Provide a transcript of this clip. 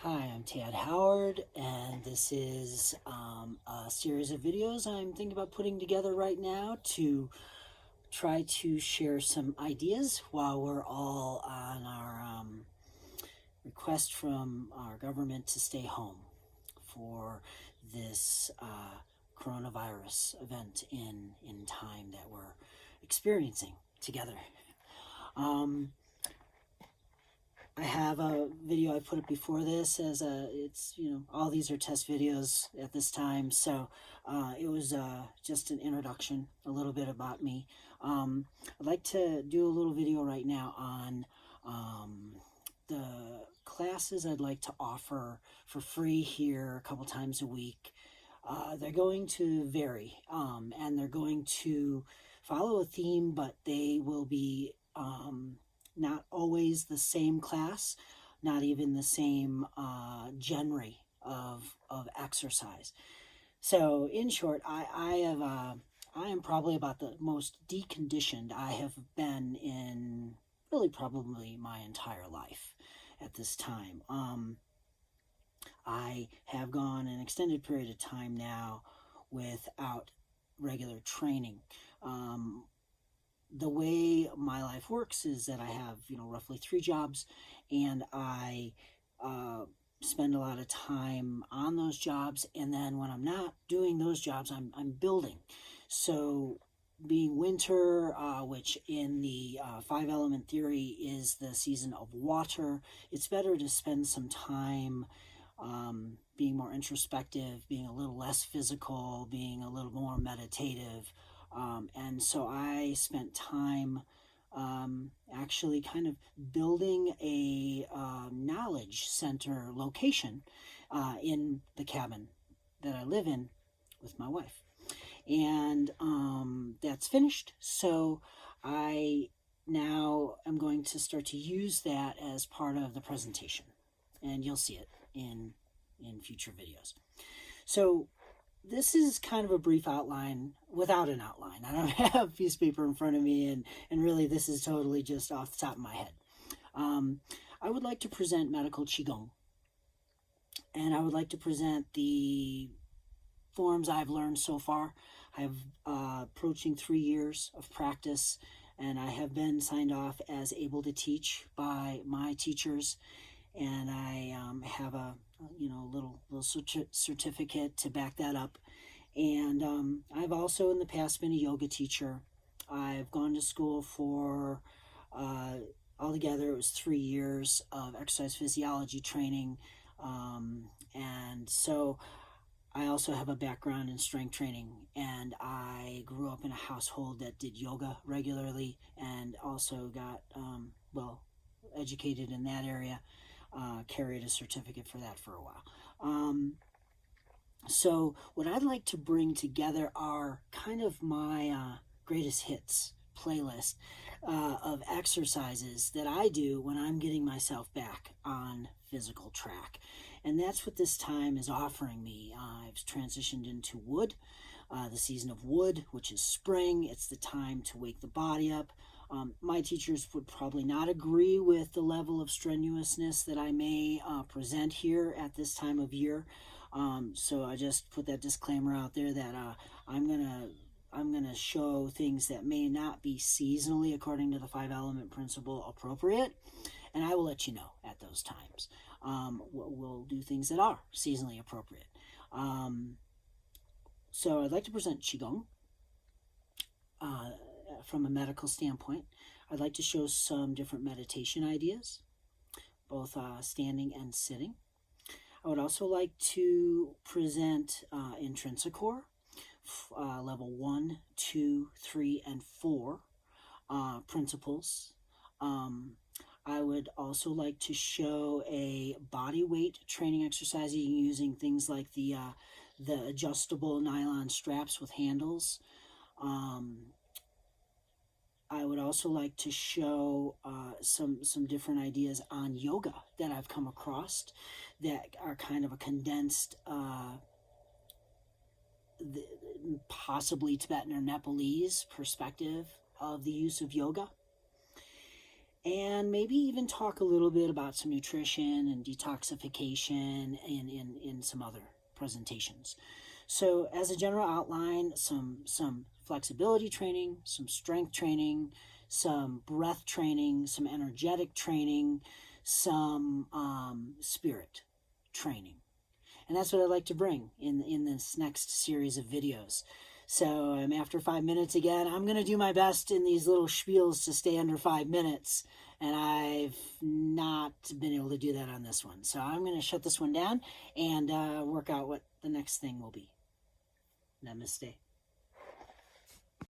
Hi, I'm Tad Howard, and this is a series of videos I'm thinking about putting together right now to try to share some ideas while we're all on our request from our government to stay home for this coronavirus event in time that we're experiencing together. Um, I have a video I put up before this it's, all these are test videos at this time. So it was just an introduction, a little bit about me. I'd like to do a little video right now on the classes I'd like to offer for free here a couple times a week. They're going to vary, and they're going to follow a theme, but they will be not always the same class, not even the same genre of exercise. So, in short, I am probably about the most deconditioned I have been in really probably my entire life at this time. I have gone an extended period of time now without regular training. The way my life works is that I have, roughly 3 jobs, and I spend a lot of time on those jobs. And then when I'm not doing those jobs, I'm building. So, being winter, which in the 5 element theory is the season of water, it's better to spend some time being more introspective, being a little less physical, being a little more meditative. And so I spent time actually kind of building a knowledge center location in the cabin that I live in with my wife. And that's finished. So I now am going to start to use that as part of the presentation. And you'll see it in future videos. So this is kind of a brief outline without an outline. I don't have a piece of paper in front of me, and really this is totally just off the top of my head. I would like to present medical Qigong, and I would like to present the forms I've learned so far. I have approaching 3 years of practice, and I have been signed off as able to teach by my teachers, and I have a little certificate to back that up. And I've also in the past been a yoga teacher. I've gone to school for altogether it was 3 years of exercise physiology training, and so I also have a background in strength training, and I grew up in a household that did yoga regularly and also got educated in that area. Carried a certificate for that for a while. So what I'd like to bring together are kind of my greatest hits playlist of exercises that I do when I'm getting myself back on physical track. And that's what this time is offering me. I've transitioned into wood, the season of wood, which is spring. It's the time to wake the body up. My teachers would probably not agree with the level of strenuousness that I may present here at this time of year. So I just put that disclaimer out there that I'm gonna show things that may not be seasonally, according to the 5 element principle, appropriate, and I will let you know at those times. We'll do things that are seasonally appropriate. So I'd like to present Qigong. From a medical standpoint, I'd like to show some different meditation ideas, both standing and sitting. I would also like to present Intrinsicor, level 1, 2, 3, and 4 principles. I would also like to show a body weight training exercise using things like the adjustable nylon straps with handles. I would also like to show some different ideas on yoga that I've come across that are kind of a condensed, possibly Tibetan or Nepalese perspective of the use of yoga. and maybe even talk a little bit about some nutrition and detoxification in some other presentations. So as a general outline, some flexibility training, some strength training, some breath training, some energetic training, some spirit training. And that's what I'd like to bring in this next series of videos. So after 5 minutes again, I'm going to do my best in these little spiels to stay under 5 minutes. And I've not been able to do that on this one. So I'm going to shut this one down and work out what the next thing will be. Namaste.